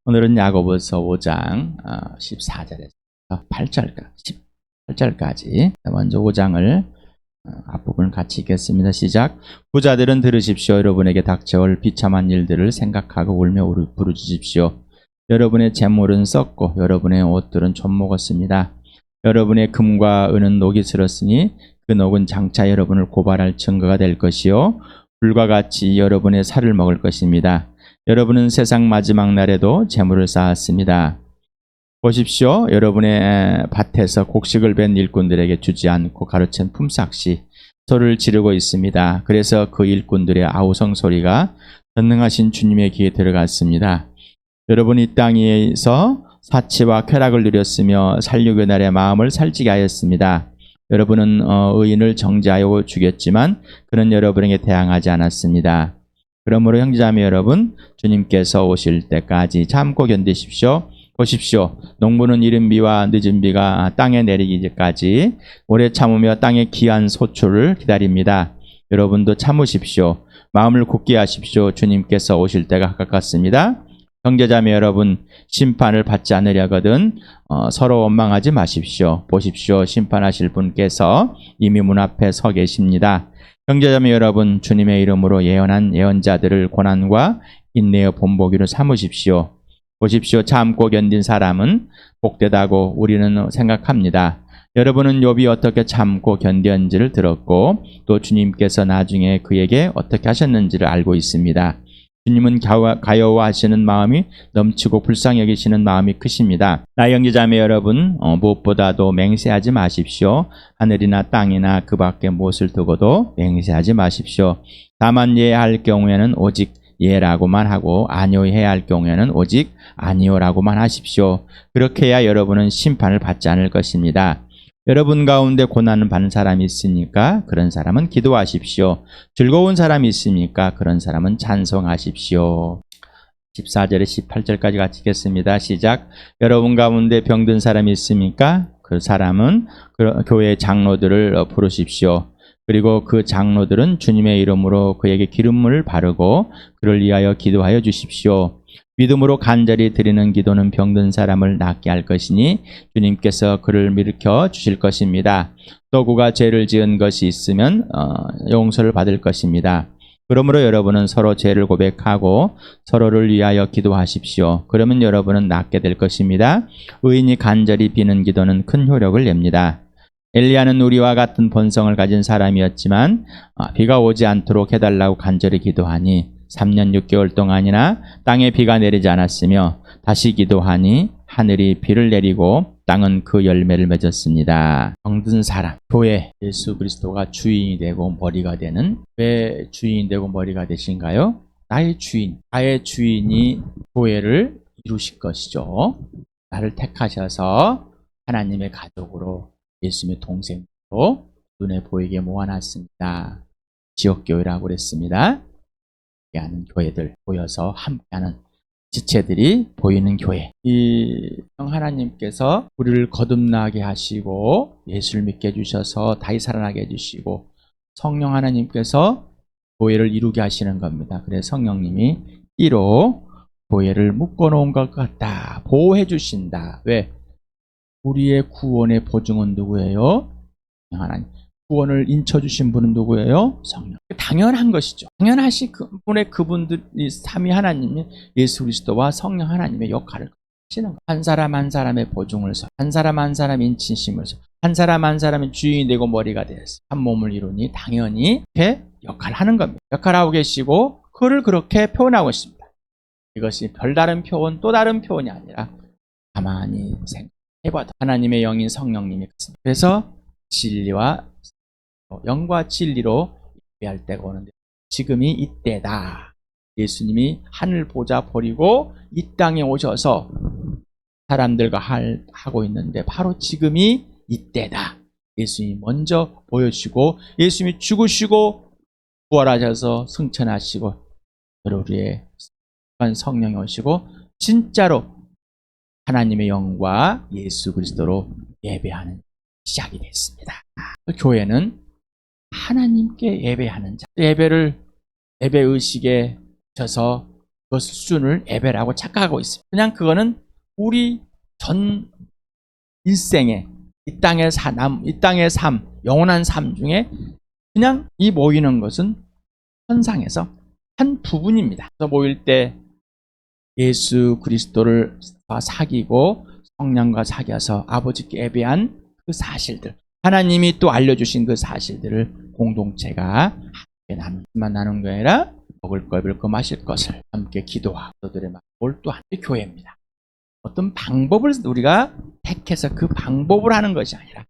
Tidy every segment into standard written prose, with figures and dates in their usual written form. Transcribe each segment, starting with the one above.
오늘은 야고보서 5장 14절에서 18절까지 먼저 5장을 앞부분을 같이 읽겠습니다. 시작. 부자들은 들으십시오. 여러분에게 닥쳐올 비참한 일들을 생각하고 울며 부르짖으십시오. 여러분의 재물은 썩고 여러분의 옷들은 좀 먹었습니다. 여러분의 금과 은은 녹이 슬었으니 그 녹은 장차 여러분을 고발할 증거가 될 것이요 불과 같이 여러분의 살을 먹을 것입니다. 여러분은 세상 마지막 날에도 재물을 쌓았습니다. 보십시오. 여러분의 밭에서 곡식을 벤 일꾼들에게 주지 않고 가로챈 품삯이 소리를 지르고 있습니다. 그래서 그 일꾼들의 아우성 소리가 전능하신 주님의 귀에 들어갔습니다. 여러분이 이 땅에서 사치와 쾌락을 누렸으며 살육의 날에 마음을 살찌게 하였습니다. 여러분은 의인을 정죄하여 죽였지만 그는 여러분에게 대항하지 않았습니다. 그러므로 형제자매 여러분, 주님께서 오실 때까지 참고 견디십시오. 보십시오. 농부는 이른 비와 늦은 비가 땅에 내리기까지 오래 참으며 땅의 귀한 소출을 기다립니다. 여러분도 참으십시오. 마음을 굳게 하십시오. 주님께서 오실 때가 가깝습니다. 형제자매 여러분, 심판을 받지 않으려거든 서로 원망하지 마십시오. 보십시오. 심판하실 분께서 이미 문 앞에 서 계십니다. 형제자매 여러분, 주님의 이름으로 예언한 예언자들을 고난과 인내의 본보기로 삼으십시오. 보십시오. 참고 견딘 사람은 복되다고 우리는 생각합니다. 여러분은 욥이 어떻게 참고 견뎠는지를 들었고 또 주님께서 나중에 그에게 어떻게 하셨는지를 알고 있습니다. 주님은 가여워하시는 마음이 넘치고 불쌍히 여기시는 마음이 크십니다. 나의 형제자매 여러분, 무엇보다도 맹세하지 마십시오. 하늘이나 땅이나 그 밖에 무엇을 두고도 맹세하지 마십시오. 다만 예할 경우에는 오직 예라고만 하고 아니오해야 할 경우에는 오직 아니오라고만 하십시오. 그렇게 해야 여러분은 심판을 받지 않을 것입니다. 여러분 가운데 고난을 받는 사람이 있으니까 그런 사람은 기도하십시오. 즐거운 사람이 있으니까 그런 사람은 찬송하십시오. 14절에 18절까지 같이 읽겠습니다. 시작. 여러분 가운데 병든 사람이 있습니까? 그 사람은 교회 장로들을 부르십시오. 그리고 그 장로들은 주님의 이름으로 그에게 기름을 바르고 그를 위하여 기도하여 주십시오. 믿음으로 간절히 드리는 기도는 병든 사람을 낫게 할 것이니 주님께서 그를 일으켜 주실 것입니다. 또 그가 죄를 지은 것이 있으면 용서를 받을 것입니다. 그러므로 여러분은 서로 죄를 고백하고 서로를 위하여 기도하십시오. 그러면 여러분은 낫게 될 것입니다. 의인이 간절히 비는 기도는 큰 효력을 냅니다. 엘리야는 우리와 같은 본성을 가진 사람이었지만 비가 오지 않도록 해달라고 간절히 기도하니 3년 6개월 동안이나 땅에 비가 내리지 않았으며 다시 기도하니 하늘이 비를 내리고 땅은 그 열매를 맺었습니다. 병든 사람, 교회, 예수 그리스도가 주인이 되고 머리가 되는, 왜 주인이 되고 머리가 되신가요? 나의 주인이 교회를 이루실 것이죠. 나를 택하셔서 하나님의 가족으로 예수님의 동생으로 눈에 보이게 모아놨습니다. 지역교회라고 그랬습니다. 하는 교회들 모여서 함께하는 지체들이 보이는 교회. 이 하나님께서 우리를 거듭나게 하시고 예수를 믿게 해주셔서 다시 살아나게 해주시고 성령 하나님께서 교회를 이루게 하시는 겁니다. 그래서 성령님이 이로 교회를 묶어놓은 것 같다. 보호해 주신다. 왜? 우리의 구원의 보증은 누구예요? 하나님. 구원을 인쳐주신 분은 누구예요? 성령. 당연한 것이죠. 당연하시 그분들이 삼위 하나님이 예수 그리스도와 성령 하나님의 역할을 하시는 거예요. 한 사람 한 사람의 보증을 서, 한 사람 한 사람의 인치심을 서, 한 사람 한 사람의 주인이 되고 머리가 되어서 한 몸을 이루니 당연히 이렇게 역할을 하는 겁니다. 역할하고 계시고 그를 그렇게 표현하고 있습니다. 이것이 별다른 표현 또 다른 표현이 아니라 가만히 생각해봐도 하나님의 영인 성령님이 있습니다. 그래서 진리와 영과 진리로 예배할 때가 오는데 지금이 이때다. 예수님이 하늘 보좌 버리고 이 땅에 오셔서 사람들과 하고 있는데 바로 지금이 이때다. 예수님이 먼저 보여주시고 예수님이 죽으시고 부활하셔서 승천하시고 우리의 성령이 오시고 진짜로 하나님의 영과 예수 그리스도로 예배하는 시작이 됐습니다. 교회는 하나님께 예배하는 자. 예배 의식에 져서 그 수준을 예배라고 착각하고 있습니다. 그냥 그거는 우리 전 일생에 이 땅의 삶, 영원한 삶 중에 그냥 이 모이는 것은 현상에서 한 부분입니다. 그래서 모일 때 예수 그리스도를 사귀고 성령과 사귀어서 아버지께 예배한 그 사실들, 하나님이 또 알려주신 그 사실들을 공동체가 함께 나누는 게 아니라 먹을 거, 입을 거, 마실 것을 함께 기도하고 그들의 마음을 또 함께 교회입니다. 어떤 방법을 우리가 택해서 그 방법을 하는 것이 아니라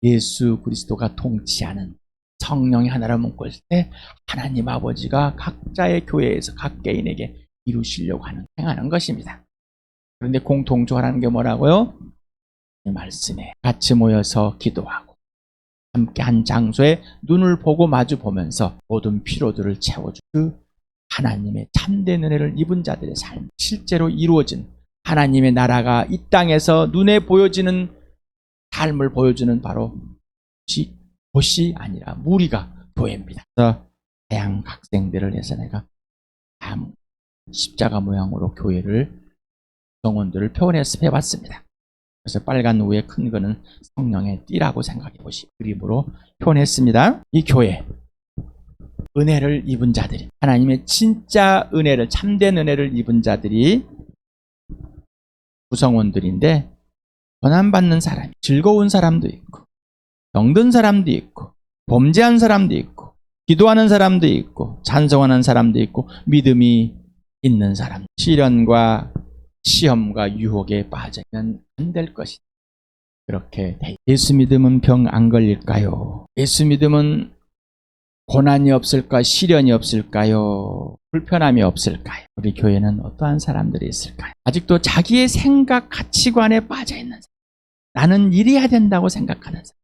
예수 그리스도가 통치하는 성령이 하나로 묶을 때 하나님 아버지가 각자의 교회에서 각 개인에게 이루시려고 행하는 것입니다. 그런데 공통조화라는 게 뭐라고요? 이 말씀에 같이 모여서 기도하고 함께 한 장소에 눈을 보고 마주 보면서 모든 피로들을 채워주고 그 하나님의 참된 은혜를 입은 자들의 삶, 실제로 이루어진 하나님의 나라가 이 땅에서 눈에 보여지는 삶을 보여주는 바로 곳이 아니라 무리가 교회입니다. 그래서 다양한 학생들을 해서 내가 십자가 모양으로 교회를 정원들을 표현해봤습니다. 그래서 빨간 위에 큰 거는 성령의 띠라고 생각해 보시고 그림으로 표현했습니다. 이 교회 은혜를 입은 자들이 하나님의 진짜 은혜를 참된 은혜를 입은 자들이 구성원들인데 고난받는 사람이 즐거운 사람도 있고 병든 사람도 있고 범죄한 사람도 있고 기도하는 사람도 있고 찬송하는 사람도 있고 믿음이 있는 사람 시련과 시험과 유혹에 빠지면 안 될 것이다. 그렇게 예수 믿으면 병 안 걸릴까요? 예수 믿으면 고난이 없을까? 시련이 없을까요? 불편함이 없을까요? 우리 교회는 어떠한 사람들이 있을까요? 아직도 자기의 생각, 가치관에 빠져있는 사람, 나는 이래야 된다고 생각하는 사람,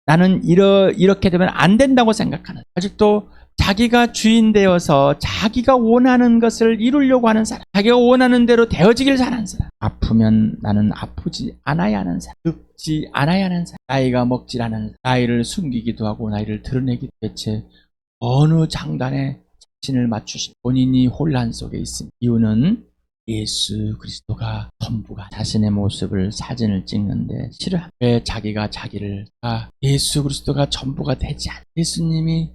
나는 이렇게 되면 안 된다고 생각하는 사람, 아직도 자기가 주인 되어서 자기가 원하는 것을 이루려고 하는 사람, 자기가 원하는 대로 되어지길 잘하는 사람, 아프면 나는 아프지 않아야 하는 사람, 늙지 않아야 하는 사람, 나이가 먹질 않은 사람, 나이를 숨기기도 하고 나이를 드러내기도 대체 어느 장단에 자신을 맞추신 본인이 혼란 속에 있습니다. 이유는 예수 그리스도가 전부가 자신의 모습을 사진을 찍는데 싫어합니다. 왜 자기가 자기를 예수 그리스도가 전부가 되지 않아 예수님이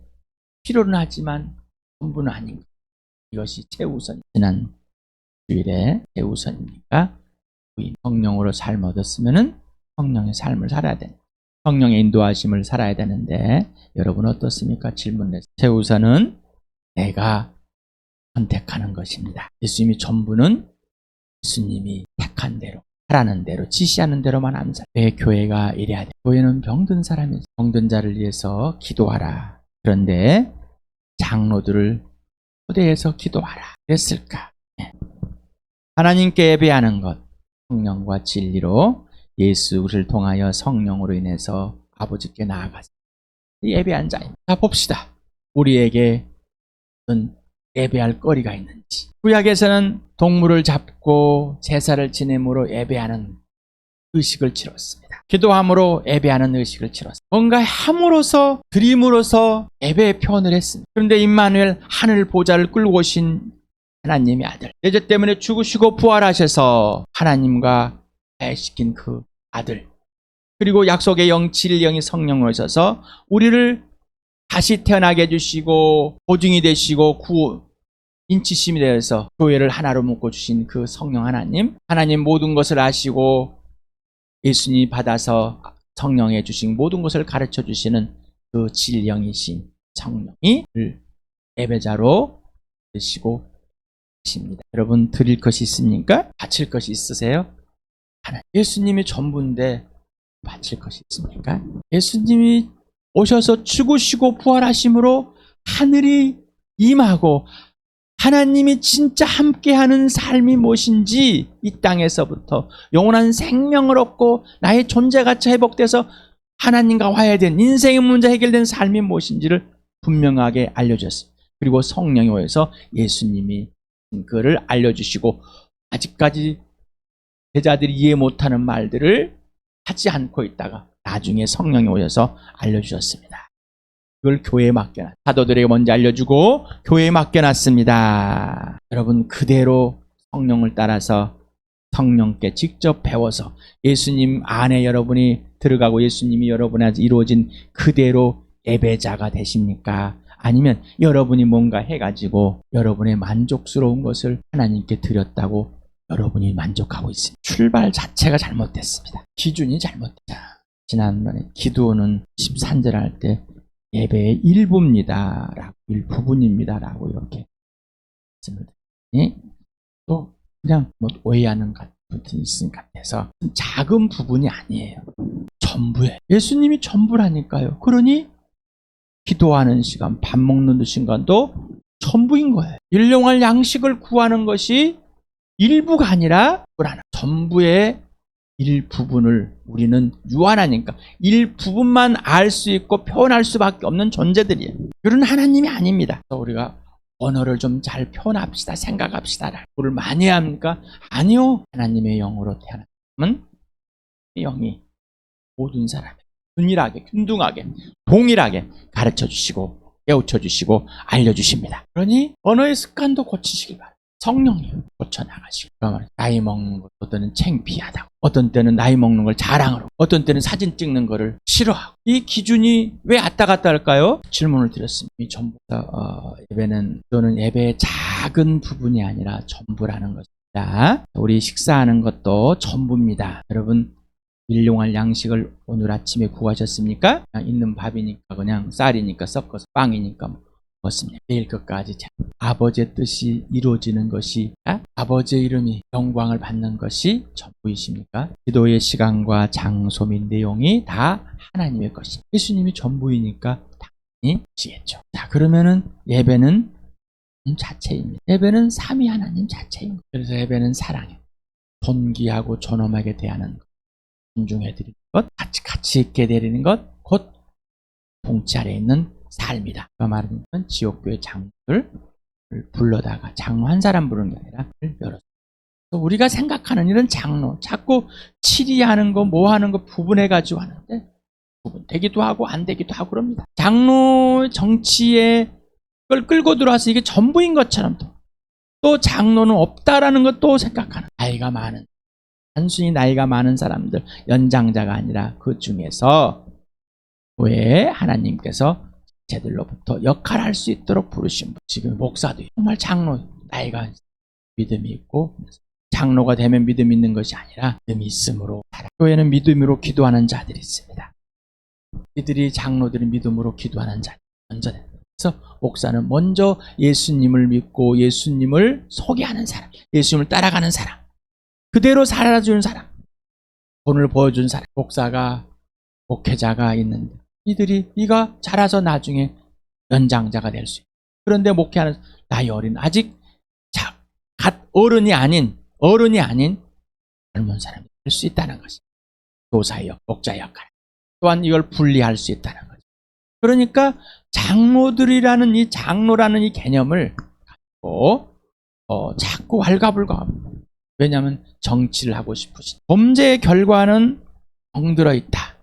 필요는 하지만 전부는 아닌 것. 이것이 최우선. 지난 주일에 최우선입니까? 성령으로 삶 얻었으면 성령의 삶을 살아야 되는 성령의 인도하심을 살아야 되는데 여러분 어떻습니까? 질문을 최우선은 내가 선택하는 것입니다. 예수님이 전부는 예수님이 택한 대로 하라는 대로 지시하는 대로만 하는 사람. 왜 교회가 이래야 돼? 교회는 병든 사람이 병든 자를 위해서 기도하라. 그런데 장로들을 초대해서 기도하라 그랬을까? 하나님께 예배하는 것 성령과 진리로 예수를 통하여 성령으로 인해서 아버지께 나아가서 예배한 자입니다. 자 봅시다. 우리에게 어떤 예배할 거리가 있는지. 구약에서는 동물을 잡고 제사를 지냄으로 예배하는 의식을 치렀습니다. 기도함으로 예배하는 의식을 치렀습니다. 뭔가 함으로써 드림으로써 예배의 표현을 했습니다. 그런데 임마누엘 하늘 보좌를 끌고 오신 하나님의 아들 내 죄 때문에 죽으시고 부활하셔서 하나님과 대시킨 그 아들 그리고 약속의 영 진리영이 성령으로 오셔서 우리를 다시 태어나게 해주시고 보증이 되시고 인치심이 되어서 교회를 하나로 묶어주신 그 성령 하나님 모든 것을 아시고 예수님이 받아서 성령에 주신 모든 것을 가르쳐 주시는 그 진령이신 성령이 예배자로 되시고 계십니다. 여러분 드릴 것이 있습니까? 바칠 것이 있으세요? 예수님이 전부인데 바칠 것이 있습니까? 예수님이 오셔서 죽으시고 부활하심으로 하늘이 임하고 하나님이 진짜 함께하는 삶이 무엇인지 이 땅에서부터 영원한 생명을 얻고 나의 존재 가치가 회복돼서 하나님과 화해된 인생의 문제 해결된 삶이 무엇인지를 분명하게 알려주셨습니다. 그리고 성령이 오셔서 예수님이 그거를 알려주시고 아직까지 제자들이 이해 못하는 말들을 하지 않고 있다가 나중에 성령이 오셔서 알려주셨습니다. 그걸 교회에 맡겨놨. 사도들에게 먼저 알려주고 교회에 맡겨놨습니다. 여러분 그대로 성령을 따라서 성령께 직접 배워서 예수님 안에 여러분이 들어가고 예수님이 여러분한테 이루어진 그대로 예배자가 되십니까? 아니면 여러분이 뭔가 해가지고 여러분의 만족스러운 것을 하나님께 드렸다고 여러분이 만족하고 있습니다. 출발 자체가 잘못됐습니다. 기준이 잘못됐다. 지난번에 기도는 13절 할 때 예배의 일부입니다. 라고 일부분입니다. 라고 이렇게 했습니다. 또 그냥 뭐 오해하는 것들이 있은 것 같아서 작은 부분이 아니에요. 전부예요. 예수님이 전부라니까요. 그러니 기도하는 시간, 밥 먹는 시간도 전부인 거예요. 일용할 양식을 구하는 것이 일부가 아니라 전부의 일부분을 우리는 유한하니까 일부분만 알 수 있고 표현할 수밖에 없는 존재들이에요. 그런 하나님이 아닙니다. 우리가 언어를 좀 잘 표현합시다, 생각합시다. 그걸 많이 해야 합니까? 아니요. 하나님의 영으로 태어난 영이 모든 사람에 균일하게, 균등하게, 동일하게 가르쳐 주시고 깨우쳐 주시고 알려주십니다. 그러니 언어의 습관도 고치시기 바랍니다. 성령이 고쳐나가시고 나이 먹는 것 어떤 때는 창피하다고 어떤 때는 나이 먹는 걸 자랑으로 어떤 때는 사진 찍는 거를 싫어하고 이 기준이 왜 왔다 갔다 할까요? 질문을 드렸습니다. 이 전부 예배는 또는 예배의 작은 부분이 아니라 전부라는 것입니다. 우리 식사하는 것도 전부입니다. 여러분 일용할 양식을 오늘 아침에 구하셨습니까? 그냥 있는 밥이니까 그냥 쌀이니까 섞어서 빵이니까 먹습니다. 내일 것까지 아버지의 뜻이 이루어지는 것이 아버지의 이름이 영광을 받는 것이 전부이십니까? 기도의 시간과 장소 및 내용이 다 하나님의 것이 예수님이 전부이니까 당연히 지겠죠. 자 그러면은 예배는 하나님 자체입니다. 예배는 삼위 하나님 자체입니다. 그래서 예배는 사랑이에요. 존귀하고 존엄하게 대하는 것, 존중해드리는 것, 같이 있게 되리는 것, 곧 통치 아래에 있는 삶이다. 그 말은 지옥교회 장로를 불러다가 장로 한 사람 부르는 게 아니라 열었어요. 우리가 생각하는 일은 장로 자꾸 치리하는 거 뭐 하는 거 부분해가지고 하는데 부분되기도 하고 안 되기도 하고 그럽니다. 장로 정치에 그걸 끌고 들어와서 이게 전부인 것처럼 또 장로는 없다라는 것도 생각하는 나이가 많은 단순히 나이가 많은 사람들 연장자가 아니라 그 중에서 왜 하나님께서 제들로부터 역할할 수 있도록 부르신 분. 지금 목사도 정말 장로 나이가 믿음이 있고 장로가 되면 믿음이 있는 것이 아니라 믿음이 있음으로 교회는 믿음으로 기도하는 자들이 있습니다. 이들이 장로들이 믿음으로 기도하는 자들 먼저 그래서 목사는 먼저 예수님을 믿고 예수님을 소개하는 사람, 예수님을 따라가는 사람, 그대로 살아주는 사람, 본을 보여준 사람, 목사가 목회자가 있는데 이들이 네가 자라서 나중에 연장자가 될 수 있다. 그런데 목회하는 나이 어린 아직 갓 어른이 아닌 젊은 사람이 될 수 있다는 것이 교사의 역, 목자의 역할 또한 이걸 분리할 수 있다는 거죠. 그러니까 장로들이라는 이 장로라는 이 개념을 갖고 자꾸 왈가불가합니다. 왜냐하면 정치를 하고 싶으신 범죄의 결과는 병들어 있다.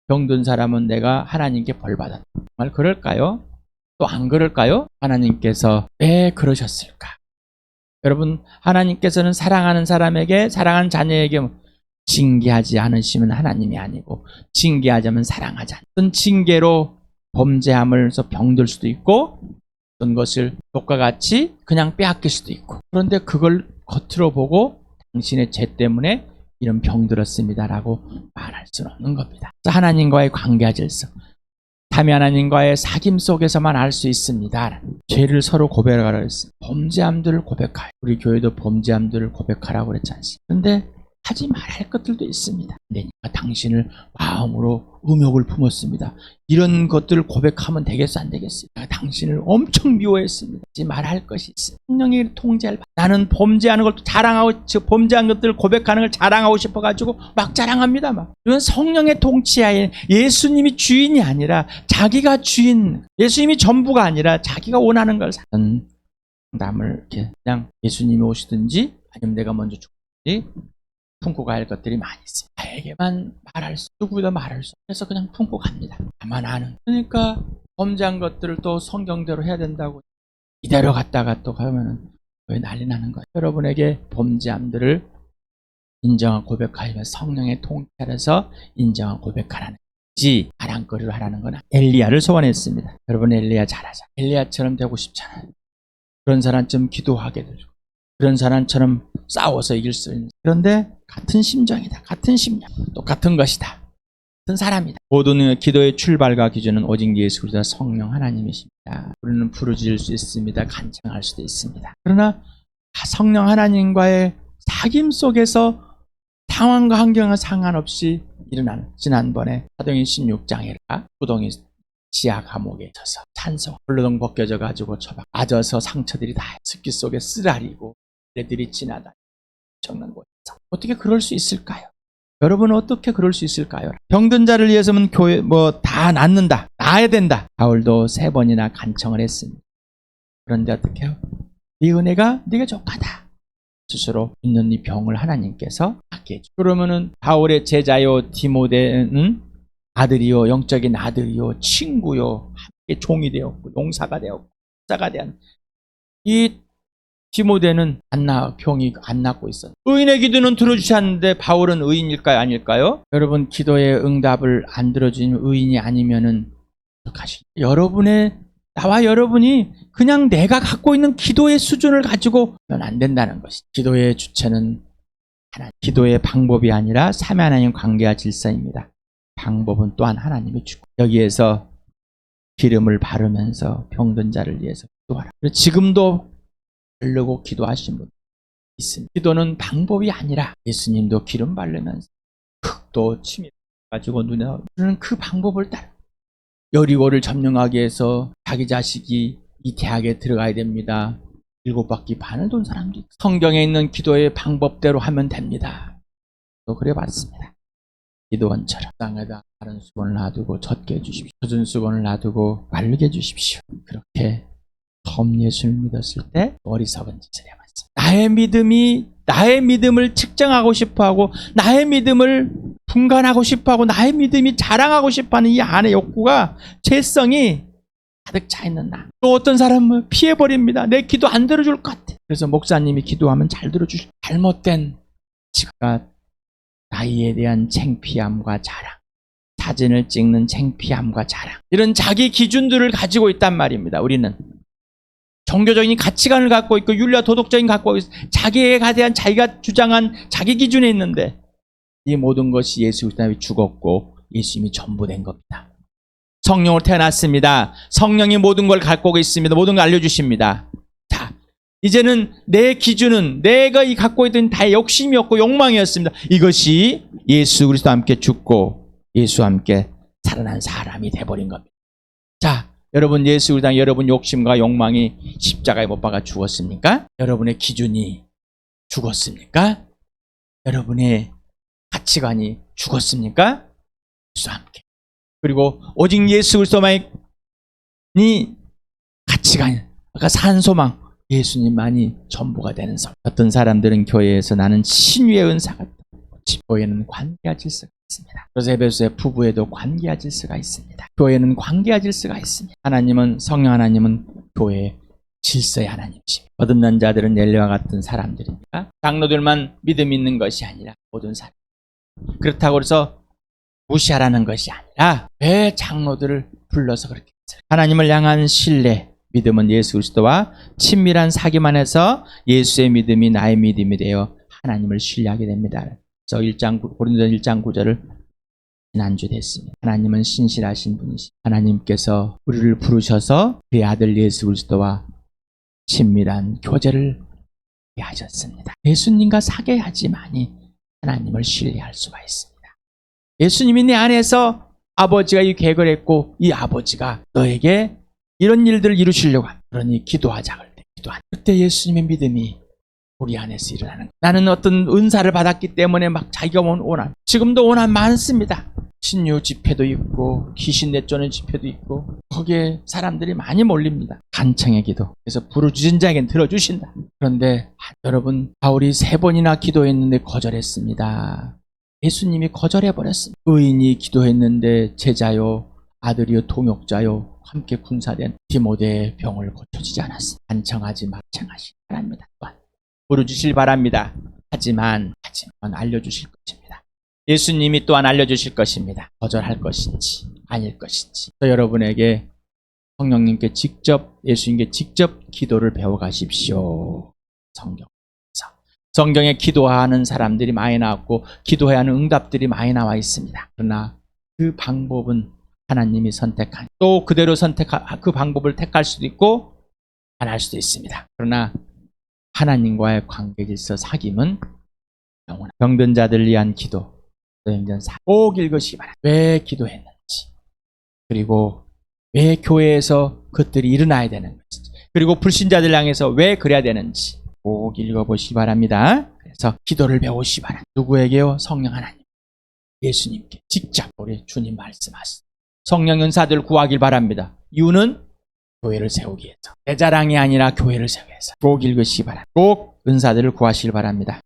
병든 사람은 내가 하나님께 벌받았다. 정말 그럴까요? 또 안 그럴까요? 하나님께서 왜 그러셨을까? 여러분 하나님께서는 사랑하는 사람에게 사랑하는 자녀에게 징계하지 않으시면 하나님이 아니고 징계하자면 사랑하지 않는 어떤 징계로 범죄함을서 병들 수도 있고 어떤 것을 똑과 같이 그냥 빼앗길 수도 있고 그런데 그걸 겉으로 보고 당신의 죄 때문에 이런 병들었습니다라고 말할 수는 없는 겁니다. 하나님과의 관계 질서, 참여 하나님과의 사귐 속에서만 알 수 있습니다. 죄를 서로 고백하라고 했어요. 범죄함들을 고백하여. 우리 교회도 범죄함들을 고백하라고 그랬지 않습니까? 그런데 하지 말할 것들도 있습니다. 내가 당신을 마음으로 음욕을 품었습니다. 이런 것들을 고백하면 되겠어 안 되겠어요? 내가 당신을 엄청 미워했습니다. 하지 말할 것이 있어요. 성령의 통제를 나는 범죄하는 걸 자랑하고 범죄한 것들을 고백하는 걸 자랑하고 싶어가지고 막 자랑합니다. 막. 이건 성령의 통치하에 예수님이 주인이 아니라 자기가 주인, 예수님이 전부가 아니라 자기가 원하는 걸 사는 남을 이렇게 그냥 예수님이 오시든지 아니면 내가 먼저 죽든지 품고 갈 것들이 많이 있어요. 나에게만 말할 수, 누구보다 말할 수. 그래서 그냥 품고 갑니다. 나만 아는. 그러니까 범죄한 것들을 또 성경대로 해야 된다고 이대로 갔다가 또 가면은 왜 난리 나는 거예요. 여러분에게 범죄함들을 인정하고 고백하면 성령의 통찰에서 인정하고 고백하라는 지 아랑거리로 하라는 건 엘리야를 소원했습니다. 여러분 엘리야 잘하자. 엘리야처럼 되고 싶잖아요. 그런 사람처럼 기도하게 되죠. 그런 사람처럼 싸워서 이길 수 있는. 그런데 같은 심정이다. 같은 심령. 똑같은 것이다. 같은 사람이다. 모든 기도의 출발과 기준은 오직 예수 그리스도 성령 하나님이십니다. 우리는 부르짖을 수 있습니다. 간청할 수도 있습니다. 그러나 성령 하나님과의 사귐 속에서 상황과 환경과 상관없이 일어나는 지난번에 사도행전 16장에가 구덩이 지하 감옥에 있어서 찬성 홀로덩 벗겨져 가지고 처박 맞아서 상처들이 다 습기 속에 쓰라리고 애들이 지나다 정난 곳에서 어떻게 그럴 수 있을까요? 여러분은 어떻게 그럴 수 있을까요? 병든 자를 위해서는 교회 다 낫는다, 나아야 된다. 바울도 3번이나 간청을 했습니다. 그런데 어떻게 해요? 네 은혜가 네가 족하다. 스스로 있는 이 병을 하나님께서 낫게 해줘. 그러면은 바울의 제자요 디모데는 아들이요, 영적인 아들이요, 친구요, 함께 종이 되었고 용사가 되었고 사가 된 이 디모데는 병이 안 낫고 있었는데 의인의 기도는 들어주셨는데 바울은 의인일까요, 아닐까요? 여러분 기도의 응답을 안 들어주는 의인이 아니면은 여러분의 나와 여러분이 그냥 내가 갖고 있는 기도의 수준을 가지고는 안 된다는 것이. 기도의 주체는 하나님. 기도의 방법이 아니라 삼위 하나님 관계와 질서입니다. 방법은 또한 하나님이 주고 여기에서 기름을 바르면서 병든 자를 위해서 기도하라. 지금도 바르고 기도하신 분 있습니다. 기도는 방법이 아니라 예수님도 기름 바르면서 흙도 침이 가지고 눈에 나오는 그 방법을 따라 여리고를 점령하기 위해서 자기 자식이 이 대학에 들어가야 됩니다. 7바퀴 반을 돈 사람도 있고 성경에 있는 기도의 방법대로 하면 됩니다. 또 그래 봤습니다. 기도원처럼 땅에다 마른 수건을 놔두고 젖게 해주십시오. 젖은 수건을 놔두고 마르게 해주십시오. 그렇게 처음 예수를 믿었을 때 어리석은 짓을 해봤습니다. 나의 믿음을 측정하고 싶어하고 나의 믿음을 분간하고 싶어하고 나의 믿음이 자랑하고 싶어하는 이 안의 욕구가 죄성이 가득 차 있는 나. 또 어떤 사람은 피해버립니다. 내 기도 안 들어줄 것 같아. 그래서 목사님이 기도하면 잘 들어주실 잘못된 지가 나이에 대한 창피함과 자랑, 사진을 찍는 창피함과 자랑, 이런 자기 기준들을 가지고 있단 말입니다. 우리는 종교적인 가치관을 갖고 있고 윤리와 도덕적인 갖고 있고 자기에 대한 자기가 주장한 자기 기준에 있는데 이 모든 것이 예수 그리스도에 죽었고 예수님이 전부 된 겁니다. 성령으로 태어났습니다. 성령이 모든 걸 갖고 있습니다. 모든 걸 알려주십니다. 자, 이제는 내 기준은 내가 갖고 있던 다 욕심이었고 욕망이었습니다. 이것이 예수 그리스도와 함께 죽고 예수와 함께 살아난 사람이 돼버린 겁니다. 자, 여러분 예수 그리스도 여러분 욕심과 욕망이 십자가에 못 박아 죽었습니까? 여러분의 기준이 죽었습니까? 여러분의 가치관이 죽었습니까? 예수와 함께. 그리고 오직 예수 그리스도만이 가치관, 아까 산 소망, 예수님만이 전부가 되는 삶. 어떤 사람들은 교회에서 나는 신유의 은사가 있다. 교회는 관계와 질서가 있습니다. 그래서 에베소의 부부에도 관계와 질서가 있습니다. 교회는 관계와 질서가 있습니다. 하나님은 성령 하나님은 교회의 질서의 하나님이십니다. 거듭난 자들은 엘리와 같은 사람들입니다. 장로들만 믿음 있는 것이 아니라 모든 사람. 그렇다고 해서 무시하라는 것이 아니라 왜 장로들을 불러서 그렇게 했어요? 하나님을 향한 신뢰, 믿음은 예수 그리스도와 친밀한 사귐 안에서 예수의 믿음이 나의 믿음이 되어 하나님을 신뢰하게 됩니다. 그래서 고린도전 1장 9절을 지난주 됐습니다. 하나님은 신실하신 분이시. 하나님께서 우리를 부르셔서 그의 아들 예수 그리스도와 친밀한 교제를 하셨습니다. 예수님과 사귀어야지만이 하나님을 신뢰할 수가 있습니다. 예수님이 내 안에서 아버지가 이 계획을 했고 이 아버지가 너에게 이런 일들을 이루시려고 합니다. 그러니 기도하자. 그때 예수님의 믿음이 우리 안에서 일어나는 거예요. 나는 어떤 은사를 받았기 때문에 막 자기가 원한, 지금도 원한 많습니다. 신유 집회도 있고 귀신 내쫓는 집회도 있고 거기에 사람들이 많이 몰립니다. 간청의 기도. 그래서 부르짖은 자에겐 들어주신다. 그런데 여러분 바울이 3번이나 기도했는데 거절했습니다. 예수님이 거절해버렸습니다. 의인이 기도했는데 제자요 아들이요 동역자요 함께 군사된 디모데의 병을 고쳐주지 않았습니다. 반청하지 마청하시기 바랍니다. 또한 부르주실 바랍니다. 하지만 알려주실 것입니다. 예수님이 또한 알려주실 것입니다. 거절할 것인지 아닐 것인지. 여러분에게 성령님께 직접, 예수님께 직접 기도를 배워가십시오. 성경에 기도하는 사람들이 많이 나왔고 기도해야 하는 응답들이 많이 나와 있습니다. 그러나 그 방법은 하나님이 선택한, 또 그대로 그 방법을 택할 수도 있고 안 할 수도 있습니다. 그러나 하나님과의 관계에 있어 사귐은 영원한. 병든 자들을 위한 기도 꼭 읽으시기 바랍니다. 왜 기도했는지, 그리고 왜 교회에서 그것들이 일어나야 되는지, 그리고 불신자들 향해서 왜 그래야 되는지 꼭 읽어보시기 바랍니다. 그래서 기도를 배우시기 바랍니다. 누구에게요? 성령 하나님, 예수님께 직접 우리 주님 말씀하시죠. 성령 은사들 구하길 바랍니다. 이유는 교회를 세우기 위해서, 내 자랑이 아니라 교회를 세우기 위해서. 꼭 읽으시기 바랍니다. 꼭 은사들을 구하시길 바랍니다.